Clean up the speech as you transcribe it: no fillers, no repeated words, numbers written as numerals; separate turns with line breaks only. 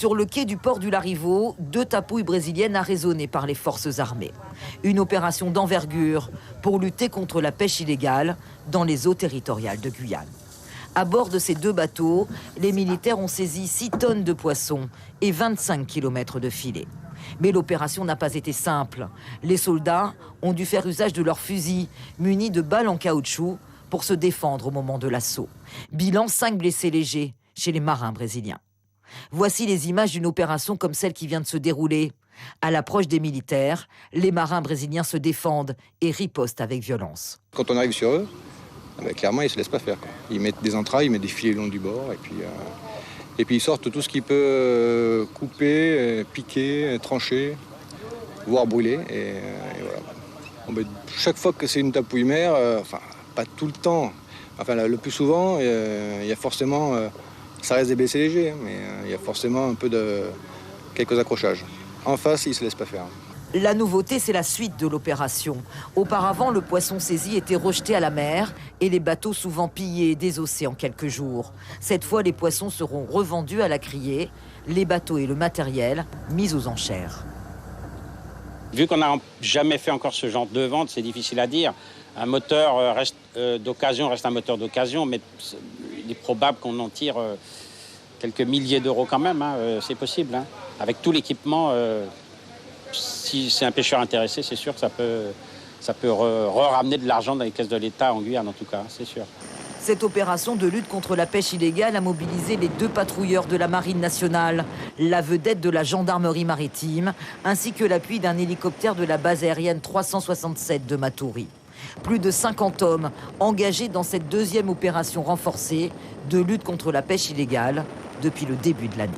Sur le quai du port du Larivot, 2 tapouilles brésiliennes arraisonnées par les forces armées. Une opération d'envergure pour lutter contre la pêche illégale dans les eaux territoriales de Guyane. À bord de ces 2 bateaux, les militaires ont saisi 6 tonnes de poissons et 25 km de filets. Mais l'opération n'a pas été simple. Les soldats ont dû faire usage de leurs fusils, munis de balles en caoutchouc, pour se défendre au moment de l'assaut. Bilan, 5 blessés légers chez les marins brésiliens. Voici les images d'une opération comme celle qui vient de se dérouler. À l'approche des militaires, les marins brésiliens se défendent et ripostent avec violence.
Quand on arrive sur eux, clairement, ils ne se laissent pas faire. Ils mettent des entrailles, ils mettent des filets le long du bord et puis ils sortent tout ce qui peut couper, piquer, trancher, voire brûler. Et voilà. Chaque fois que c'est une tapouille mère, pas tout le temps, le plus souvent, il y a forcément... Ça reste des blessés légers, mais il y a forcément quelques accrochages. En face, ils ne se laissent pas faire.
La nouveauté, c'est la suite de l'opération. Auparavant, le poisson saisi était rejeté à la mer et les bateaux souvent pillés et désossés en quelques jours. Cette fois, les poissons seront revendus à la criée, les bateaux et le matériel mis aux enchères.
Vu qu'on n'a jamais fait encore ce genre de vente, c'est difficile à dire. Un moteur d'occasion reste un moteur d'occasion, mais il est probable qu'on en tire quelques milliers d'euros quand même, c'est possible. Avec tout l'équipement, si c'est un pêcheur intéressé, c'est sûr que ça peut ramener de l'argent dans les caisses de l'État en Guyane en tout cas, c'est sûr.
Cette opération de lutte contre la pêche illégale a mobilisé les 2 patrouilleurs de la Marine nationale, la vedette de la gendarmerie maritime, ainsi que l'appui d'un hélicoptère de la base aérienne 367 de Matoury. Plus de 50 hommes engagés dans cette 2e opération renforcée de lutte contre la pêche illégale depuis le début de l'année.